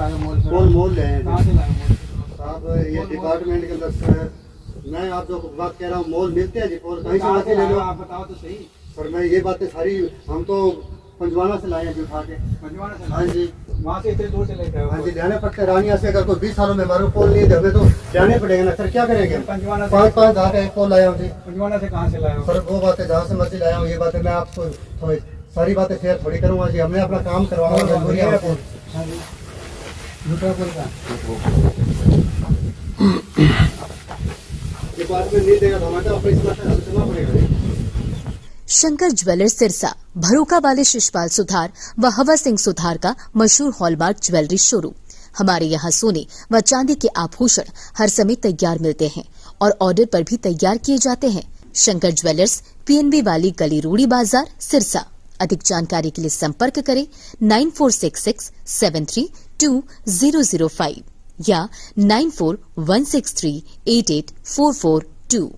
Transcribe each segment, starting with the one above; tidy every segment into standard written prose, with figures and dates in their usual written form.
लाए मोल से? कौन मोल ले हैं? कहाँ से लाए मोल? साहब ये डिपार्टमेंट के अंदर से मैं आप जो बात कह रहा हूँ मोल मिलते हैं जी, पोल कहीं से कहाँ मर्जी से ले लाए लो। हो आप बताओ तो सही। सर मैं ये बातें सारी हम तो पंजवाना से लाए हैं जी उठा के। पंजवाना से हाँ लाए? जी वहाँ से इतने दूर से लेके आए हो? हाँ जी लाने पड़ते। रानिया से अगर कोई 20 सालों में हमारे पोल नहीं दे हमें तो लाने पड़ेगा ना सर, क्या करेंगे? पंजवाना से? 5-5 हज़ार का एक पोल लाया हूँ जी। पंजवाना से कहाँ से लाए हो? सर वो बातें जहाँ से मर्जी लाया हूँ, ये बातें मैं आपको सारी बातें शेयर थोड़ी करूँगा जी। हमने अपना काम करवाना जरूरी है। हाँ जी, दूसरा पुल का डिपार्टमेंट नहीं देगा तो हमारे अपने इसमें चलना पड़ेगा जी। शंकर ज्वेलर्स सिरसा भरोका वाले शिशपाल सुथार व हवा सिंह सुथार का मशहूर हॉलमार्क ज्वेलरी शोरूम। हमारे यहाँ सोने व चांदी के आभूषण हर समय तैयार मिलते हैं और ऑर्डर पर भी तैयार किए जाते हैं। शंकर ज्वेलर्स पीएनबी वाली गली रूड़ी बाजार सिरसा। अधिक जानकारी के लिए संपर्क करें 9466732005 या 9416388442।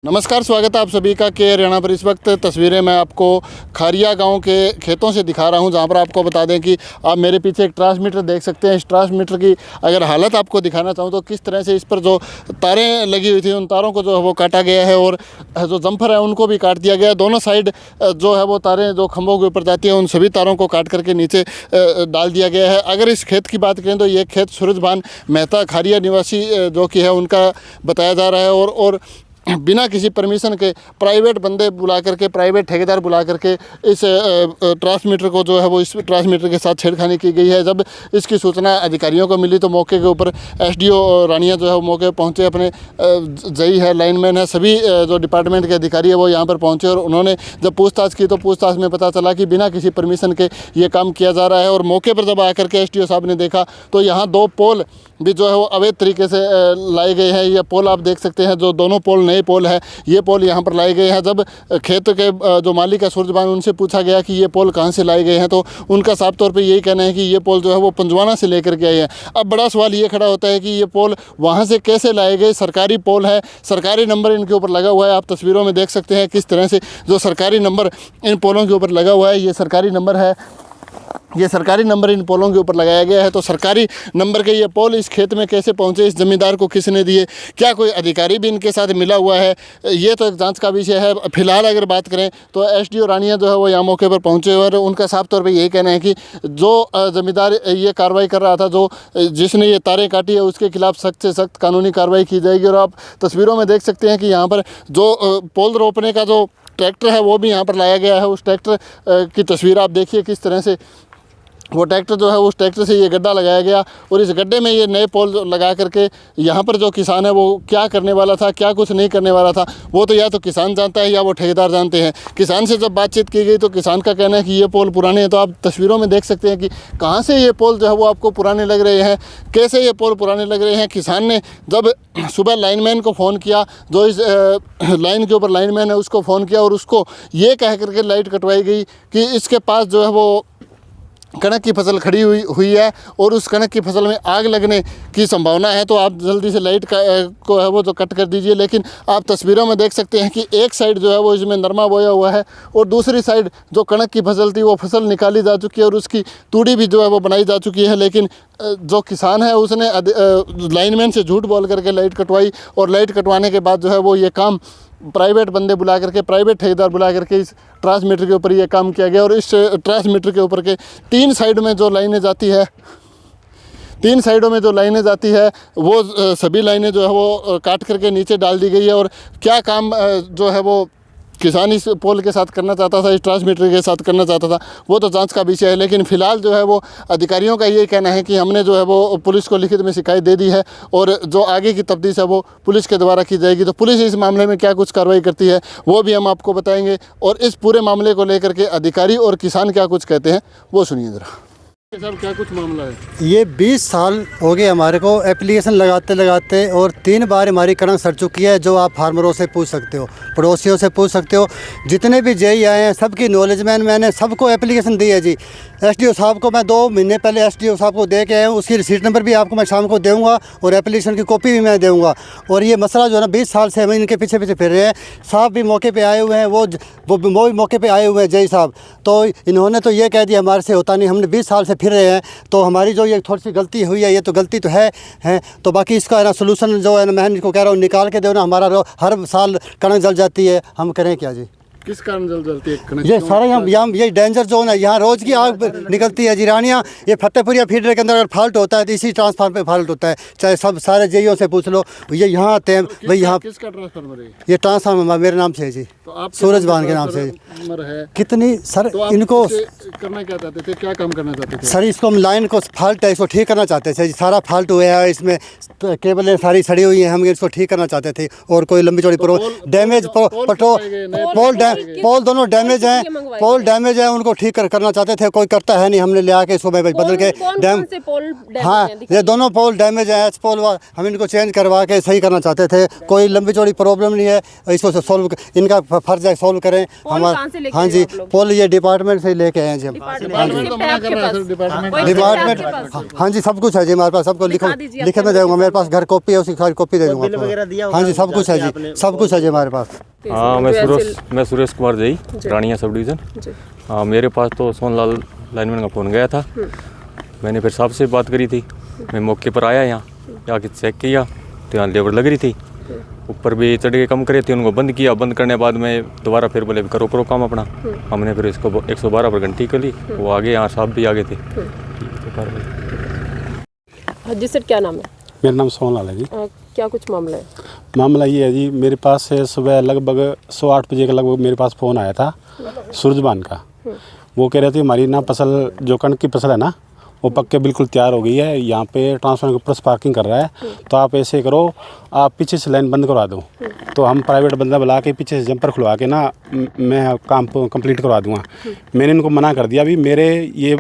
नमस्कार, स्वागत है आप सभी का के हरियाणा पर। इस वक्त तस्वीरें मैं आपको खारिया गांव के खेतों से दिखा रहा हूं, जहां पर आपको बता दें कि आप मेरे पीछे एक ट्रांसमीटर देख सकते हैं। इस ट्रांसमीटर की अगर हालत आपको दिखाना चाहूं तो किस तरह से इस पर जो तारें लगी हुई थी उन तारों को जो है वो काटा गया है और जो जम्फर है उनको भी काट दिया गया है। दोनों साइड जो है वो तारें जो खंभों के ऊपर जाती हैं उन सभी तारों को काट करके नीचे डाल दिया गया है। अगर इस खेत की बात करें तो ये खेत सूरजभान मेहता खारिया निवासी जो कि है उनका बताया जा रहा है और बिना किसी परमिशन के प्राइवेट बंदे बुला करके, प्राइवेट ठेकेदार बुला करके इस ट्रांसमीटर को जो है वो इस ट्रांसमीटर के साथ छेड़खानी की गई है। जब इसकी सूचना अधिकारियों को मिली तो मौके के ऊपर एसडीओ रानिया जो है वो मौके पर पहुँचे, अपने जई है, लाइनमैन है, सभी जो डिपार्टमेंट के अधिकारी है वो यहाँ पर पहुँचे और उन्होंने जब पूछताछ की तो पूछताछ में पता चला कि बिना किसी परमिशन के ये काम किया जा रहा है। और मौके पर जब आकर के एसडीओ साहब ने देखा तो यहाँ 2 पोल भी जो है वो अवैध तरीके से लाए गए हैं। ये पोल आप देख सकते हैं, जो दोनों पोल नए पोल है, ये पोल यहाँ पर लाए गए हैं। जब खेत के जो मालिक है सूरजभान, उनसे पूछा गया कि ये पोल कहाँ से लाए गए हैं तो उनका साफ तौर पे यही कहना है कि ये पोल जो है वो पंजवाना से लेकर के आए हैं। अब बड़ा सवाल ये खड़ा होता है कि ये पोल वहाँ से कैसे लाए गए? सरकारी पोल है, सरकारी नंबर इनके ऊपर लगा हुआ है। आप तस्वीरों में देख सकते हैं किस तरह से जो सरकारी नंबर इन पोलों के ऊपर लगा हुआ है। ये सरकारी नंबर है, ये सरकारी नंबर इन पोलों के ऊपर लगाया गया है। तो सरकारी नंबर के ये पोल इस खेत में कैसे पहुंचे? इस ज़मींदार को किसने दिए? क्या कोई अधिकारी भी इनके साथ मिला हुआ है? ये तो एक जांच का विषय है। फिलहाल अगर बात करें तो एसडीओ रानिया जो है वो यहाँ मौके पर पहुंचे और उनका साफ तौर पे यही कहना है कि जो ज़मींदार ये कार्रवाई कर रहा था, जो जिसने ये तारें काटी है, उसके खिलाफ सख्त से सख्त कानूनी कार्रवाई की जाएगी। और आप तस्वीरों में देख सकते हैं कि यहाँ पर जो पोल रोपने का जो ट्रैक्टर है वो भी यहाँ पर लाया गया है। उस ट्रैक्टर की तस्वीर आप देखिए किस तरह से वो ट्रैक्टर जो है उस ट्रैक्टर से ये गड्ढा लगाया गया और इस गड्ढे में ये नए पोल लगा करके यहाँ पर जो किसान है वो क्या करने वाला था, क्या कुछ नहीं करने वाला था, वो तो या तो किसान जानता है या वो ठेकेदार जानते हैं। किसान से जब बातचीत की गई तो किसान का कहना है कि ये पोल पुराने हैं। तो आप तस्वीरों में देख सकते हैं कि कहाँ से ये पोल जो है वो आपको पुराने लग रहे हैं, कैसे ये पोल पुराने लग रहे हैं। किसान ने जब सुबह लाइनमैन को फ़ोन किया, जो इस लाइन के ऊपर लाइनमैन है उसको फ़ोन किया और उसको ये कह करके लाइट कटवाई गई कि इसके पास जो है वो कनक की फसल खड़ी हुई है और उस कनक की फसल में आग लगने की संभावना है, तो आप जल्दी से लाइट को है वो तो कट कर दीजिए। लेकिन आप तस्वीरों में देख सकते हैं कि एक साइड जो है वो इसमें नरमा बोया हुआ है और दूसरी साइड जो कनक की फसल थी वो फसल निकाली जा चुकी है और उसकी तूड़ी भी जो है वो बनाई जा चुकी है। लेकिन जो किसान है उसने लाइनमैन से झूठ बोल करके लाइट कटवाई और लाइट कटवाने के बाद जो है वो ये काम प्राइवेट बंदे बुला करके, प्राइवेट ठेकेदार बुला करके इस ट्रांसमीटर के ऊपर ये काम किया गया। और इस ट्रांसमीटर के ऊपर के 3 साइड में जो लाइनें जाती है, 3 साइडों में जो लाइनें जाती है वो सभी लाइनें जो है वो काट करके नीचे डाल दी गई है। और क्या काम जो है वो किसान इस पोल के साथ करना चाहता था, इस ट्रांसमीटर के साथ करना चाहता था, वो तो जांच का विषय है। लेकिन फ़िलहाल जो है वो अधिकारियों का ये कहना है कि हमने जो है वो पुलिस को लिखित में शिकायत दे दी है और जो आगे की तफ्तीश है वो पुलिस के द्वारा की जाएगी। तो पुलिस इस मामले में क्या कुछ कार्रवाई करती है वो भी हम आपको बताएंगे और इस पूरे मामले को लेकर के अधिकारी और किसान क्या कुछ कहते हैं वो सुनिए ज़रा। साहब क्या कुछ मामला है? ये 20 साल हो गए हमारे को एप्लीकेशन लगाते लगाते, और 3 बार हमारी कणक सड़ चुकी है। जो आप फार्मरों से पूछ सकते हो, पड़ोसियों से पूछ सकते हो, जितने भी जेई आए हैं सबकी नॉलेज में मैंने सबको एप्लीकेशन दी है जी। एसडीओ साहब को मैं 2 महीने पहले एसडीओ साहब को दे के आया हूँ, उसकी रिसीट नंबर भी आपको मैं शाम को दूँगा और एप्लीकेशन की कॉपी भी मैं दूँगा। और ये मसला जो है ना 20 साल से हम इनके पीछे पीछे फिर रहे हैं। साहब भी मौके पे आए हुए हैं, वो भी मौके पे आए हुए हैं जेई साहब। तो इन्होंने तो ये कह दिया हमारे से होता नहीं, हमने 20 साल से फिर रहे हैं। तो हमारी जो ये थोड़ी सी गलती हुई है, ये तो गलती तो है तो बाकी इसका है ना सोल्यूशन जो है ना मैं इनको कह रहा हूँ निकाल के दो ना। हमारा हर साल कणक जल जाती है, हम करें क्या जी? किस कारण जलती है? ये सारा यहाँ ये डेंजर जोन है, यहाँ रोज़ की आग निकलती है जी। रानिया ये फतेहपुरिया फीडर के अंदर अगर फॉल्ट होता है तो इसी ट्रांसफार्मर पे फॉल्ट होता है, चाहे सब सारे जेईओ से पूछ लो। ये यहाँ आते हैं भाई, यहाँ किसका ट्रांसफार्मर है? ये ट्रांसफार्मर मेरे नाम से है जी, तो आप सूरज बान के नाम से है। कितनी सर तो आप इनको करना क्या चाहते थे, क्या काम करना चाहते थे? सर इसको हम लाइन को फॉल्ट है इसको ठीक करना चाहते थे जी। सारा फॉल्ट हुआ है, इसमें केबलें सारी सड़ी हुई हैं, हम इसको ठीक करना चाहते थे। और कोई लंबी चौड़ी डैमेज पोल दोनों डैमेज हैं, पोल डैमेज है, उनको ठीक करना चाहते थे। कोई करता है नहीं, हमने ले आके इसको बदल के डैम, हाँ ये दोनों पोल डैमेज है, पोल हम इनको चेंज करवा के सही करना चाहते थे। कोई लंबी चौड़ी प्रॉब्लम नहीं है, इसको सोल्व इनका फर्ज है सोल्व करें हमारा। हाँ जी पोल ये डिपार्टमेंट से लेके आए हैं जी हम। डिपार्टमेंट हाँ जी सब कुछ है जी हमारे पास, सबको लिखे में जाऊँगा, मेरे पास घर कॉपी है, उसकी सारी कॉपी दे दूँगा। हाँ जी सब कुछ है जी, सब कुछ है जी हमारे पास। हाँ मैं सुरेश कुमार जई, रानिया सब डिवीज़न। हाँ मेरे पास तो सोनलाल लाइनमैन का फ़ोन गया था, मैंने फिर साहब से बात करी थी। मैं मौके पर आया, यहाँ आके चेक किया तो यहाँ लेबर लग रही थी, ऊपर भी चढ़ के कम करे थे, उनको बंद किया। बंद करने बाद में दोबारा फिर बोले करो काम अपना। हमने फिर इसको 112 पर घंटी कर ली, वो आगे यहाँ साहब भी आगे थे। जी सर क्या नाम है? मेरा नाम सोनलाल है जी। क्या कुछ मामला है? मामला ये है जी, मेरे पास से सुबह लगभग 108 बजे के लगभग मेरे पास फ़ोन आया था सूरजबान का। वो कह रहे थे हमारी ना फसल जो कणक की फसल है ना वो पक के बिल्कुल तैयार हो गई है, यहाँ पे ट्रांसफार्मर के ऊपर स्पार्किंग कर रहा है, तो आप ऐसे करो आप पीछे से लाइन बंद करवा दो। तो हम प्राइवेट बंदा बुला के पीछे से जंपर खुलवा के ना मैं काम कंप्लीट करवा दूँगा। मैंने इनको मना कर दिया, अभी मेरे ये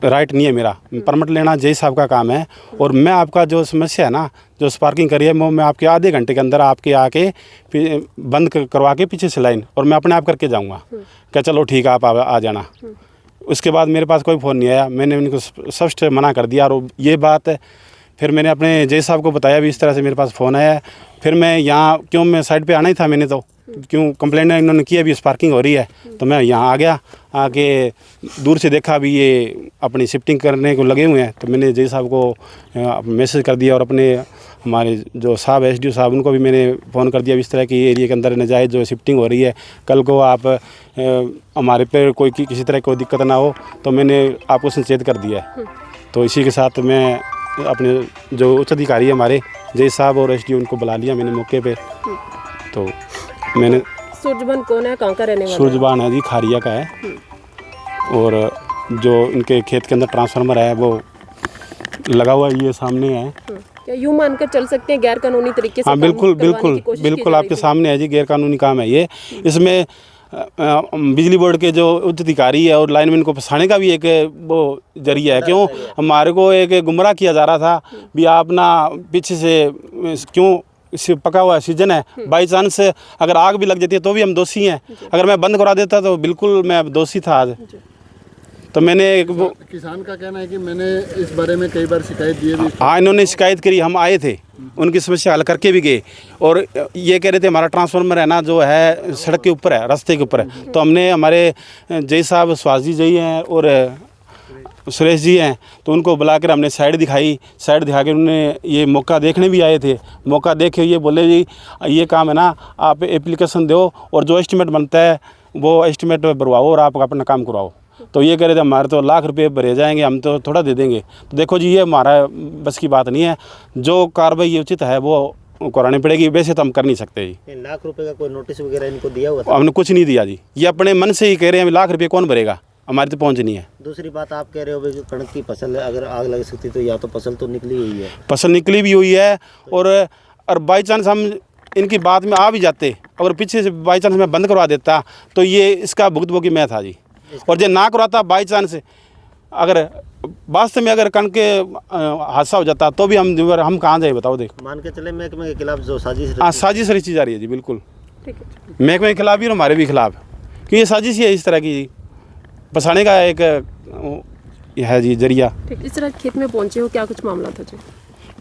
राइट नहीं है, मेरा परमिट लेना जेई साहब का काम है। और मैं आपका जो समस्या है ना जो स्पार्किंग करी है वो मैं आपके आधे घंटे के अंदर आपके आके बंद करवा के पीछे से लाइन और मैं अपने आप करके जाऊंगा। क्या चलो ठीक है आप आ जाना। उसके बाद मेरे पास कोई फ़ोन नहीं आया, मैंने उनको स्पष्ट मना कर दिया। और ये बात फिर मैंने अपने जेई साहब को बताया भी इस तरह से मेरे पास फ़ोन आया है। फिर मैं यहाँ क्यों मैं साइड पे आना ही था, मैंने तो क्यों कंप्लेंट इन्होंने किया अभी स्पार्किंग हो रही है, तो मैं यहाँ आ गया। आके दूर से देखा भी ये अपनी शिफ्टिंग करने को लगे हुए हैं, तो मैंने जेई साहब को मैसेज कर दिया और अपने हमारे जो साहब एसडीओ साहब उनको भी मैंने फ़ोन कर दिया इस तरह की एरिया के अंदर नजायज़ जो शिफ्टिंग हो रही है, कल को आप हमारे पे कोई किसी तरह कोई दिक्कत ना हो, तो मैंने आपको संचेत कर दिया है। तो इसी के साथ मैं अपने जो उच्च अधिकारी है हमारे जेई साहब और एसडीओ उनको बुला लिया मैंने मौके पे। तो मैंने सूरजबान कौन है, कहाँ का रहने वाला है? सूरजबान है जी, खारिया का है। और जो इनके खेत के अंदर ट्रांसफार्मर है वो लगा हुआ ये सामने है। क्या यूँ मानकर चल सकते हैं गैर कानूनी तरीके से? हाँ बिल्कुल आपके सामने है जी, गैर कानूनी काम है ये। इसमें बिजली बोर्ड के जो उच्च अधिकारी है और लाइनमैन को फंसाने का भी एक वो जरिया है। क्यों हमारे को एक गुमराह किया जा रहा था भी आप ना पीछे से क्यों पका हुआ सीजन है, बाई चांस अगर आग भी लग जाती है तो भी हम दोषी हैं। अगर मैं बंद करा देता तो बिल्कुल मैं दोषी था आज। तो मैंने किसान का कहना है कि मैंने इस बारे में कई बार शिकायत दी है। हाँ इन्होंने शिकायत करी, हम आए थे उनकी समस्या हल करके भी गए। और ये कह रहे थे हमारा ट्रांसफार्मर है ना जो है सड़क के ऊपर है, रास्ते के ऊपर है। तो हमने हमारे जेई साहब स्वाजी जी हैं और सुरेश जी हैं, तो उनको बुलाकर हमने साइड दिखाई। साइड दिखा के उन्होंने ये मौका देखने भी आए थे। मौका देखे ये बोले जी ये काम है ना आप एप्लीकेशन दो और जो एस्टीमेट बनता है वो एस्टीमेट भरवाओ और आप अपना काम करवाओ। तो ये कह रहे थे हमारे तो लाख रुपए भरे जाएंगे, हम तो थोड़ा दे देंगे। तो देखो जी ये हमारा बस की बात नहीं है, जो कार्रवाई ये उचित है वो करानी पड़ेगी, वैसे तो हम कर नहीं सकते जी। लाख रुपए का कोई नोटिस वगैरह इनको दिया हुआ था? हमने कुछ नहीं दिया जी, ये अपने मन से ही कह रहे हैं लाख रुपये कौन भरेगा, हमारी तो पहुँच नहीं है। दूसरी बात आप कह रहे हो जो कणक की फसल है अगर आग लग सकती तो या तो फसल तो निकली हुई है, फसल निकली भी हुई है। और बाई चांस हम इनकी बात में आ भी जाते अगर पीछे से बाई चांस मैं बंद करवा देता तो ये इसका भुगतभोगी मैं था जी। और जो ना करवाता बाई चांस अगर वास्तव में अगर कणक के हादसा हो जाता तो भी हम कहाँ जाए बताओ। देखो मान के चले महकमे के खिलाफ जो साजिश हाँ, साजिश रची जा रही है जी, बिल्कुल ठीक है। महकमे के खिलाफ भी और हमारे भी खिलाफ, क्योंकि ये साजिश ही है इस तरह की फंसाने का एक है जी जरिया। ठीक, इस तरह खेत में पहुंचे हो, क्या कुछ मामला था जी?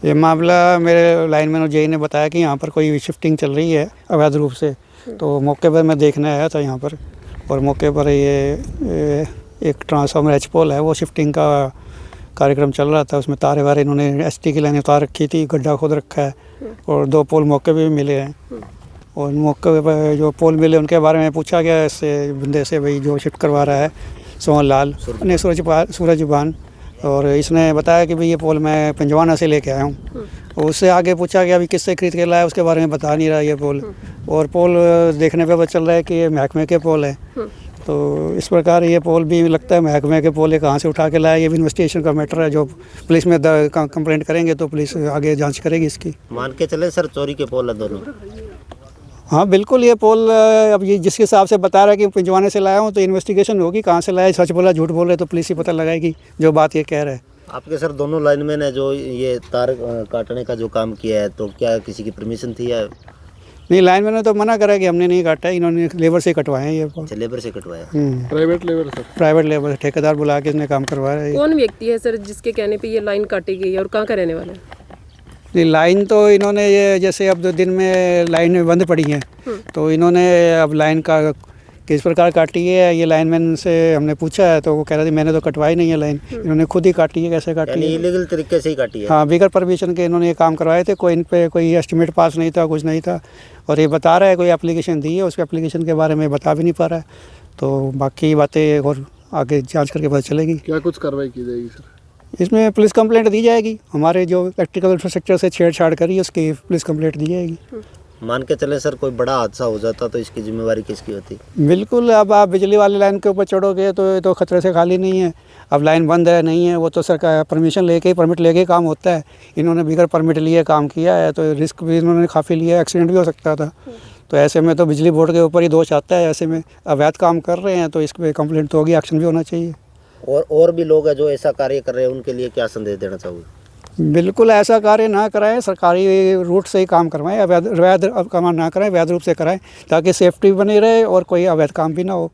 ये मामला मेरे लाइनमैन और जेई ने बताया कि यहाँ पर कोई शिफ्टिंग चल रही है अवैध रूप से, तो मौके पर मैं देखने आया था यहाँ पर, और मौके पर ये एक ट्रांसफार्मर एच पोल है, वो शिफ्टिंग का कार्यक्रम चल रहा था। उसमें तारे वारे इन्होंने एसटी की लाइन उतार रखी थी, गड्ढा खोद रखा है, और 2 पोल मौके पे भी मिले हैं। और मौके पर जो पोल मिले उनके बारे में पूछा गया इससे बंदे से, भाई जो शिफ्ट करवा रहा है सोहन लाल ने सूरजबान, और इसने बताया कि भाई ये पोल मैं पंजवाना से लेके आया हूँ। उससे आगे पूछा गया अभी किससे खरीद के लाया, उसके बारे में बता नहीं रहा ये पोल, और पोल देखने पे पता चल रहा है कि ये महकमे के पोल है। तो इस प्रकार ये पोल भी लगता है महकमे के पोल, ये कहाँ से उठा के लाया, ये भी इन्वेस्टिगेशन का मैटर है। जो पुलिस में कंप्लेंट करेंगे तो पुलिस आगे जांच करेगी इसकी। मान के चले सर चोरी के पोल है दोनों। हाँ बिल्कुल, ये पोल अब ये जिस हिसाब से बता रहा है कि पंजवाने से लाया हूँ, तो इन्वेस्टिगेशन होगी कहाँ से लाया, सच बोला झूठ बोल रहे तो पुलिस ही पता लगाएगी जो बात ये कह रहा है। आपके सर दोनों लाइनमैन है जो ये तार काटने का जो काम किया है, तो क्या किसी की परमिशन थी या नहीं? लाइनमैन ने तो मना करा कि हमने नहीं काटा, इन्होंने लेबर से कटवाए हैं ये पोल। लेबर से कटवाया? प्राइवेट लेबर ठेकेदार बुला के इसने काम करवाया है। कौन व्यक्ति है सर जिसके कहने पे ये लाइन काटी गई है और कहाँ का रहने वाला है? ये लाइन तो इन्होंने ये जैसे अब 2 दिन में लाइन बंद पड़ी हैं, तो इन्होंने अब लाइन का किस प्रकार काटी है, ये लाइनमैन से हमने पूछा है तो वो कह रहा था मैंने तो कटवाई नहीं है लाइन, इन्होंने खुद ही काटी है। कैसे काटी है? इलीगल तरीके से ही काटी है। हाँ, बगैर परमिशन के इन्होंने ये काम करवाए थे, कोई इन पे कोई एस्टिमेट पास नहीं था, कुछ नहीं था, और ये बता रहा है कोई एप्लीकेशन दी है, उसके एप्लीकेशन के बारे में बता भी नहीं पा रहा है। तो बाकी बातें और आगे जांच करके पता चलेगी। क्या कुछ कार्रवाई की जाएगी सर? इसमें पुलिस कंप्लेंट दी जाएगी, हमारे जो इलेक्ट्रिकल इंफ्रास्ट्रक्चर से छेड़छाड़ करी उसकी पुलिस कंप्लेंट दी जाएगी। मान के चले सर कोई बड़ा हादसा हो जाता तो इसकी जिम्मेवारी किसकी होती? बिल्कुल, अब आप बिजली वाली लाइन के ऊपर चढ़ोगे तो ये तो खतरे से खाली नहीं है। अब लाइन बंद है नहीं है, वो तो सरकार परमिशन लेके परमिट लेके काम होता है। इन्होंने बगैर परमिट लिए काम किया है, तो रिस्क भी इन्होंने काफ़ी लिया, एक्सीडेंट भी हो सकता था। तो ऐसे में तो बिजली बोर्ड के ऊपर ही दोष आता है। ऐसे में अवैध काम कर रहे हैं तो इस पर कंप्लेंट तो होगी, एक्शन भी होना चाहिए। और भी लोग हैं जो ऐसा कार्य कर रहे हैं, उनके लिए क्या संदेश देना चाहोगे? बिल्कुल ऐसा कार्य ना कराएं, सरकारी रूट से ही काम करवाएं, अवैध काम ना कराएं, वैध रूप से कराएं, ताकि सेफ्टी बनी रहे और कोई अवैध काम भी ना हो।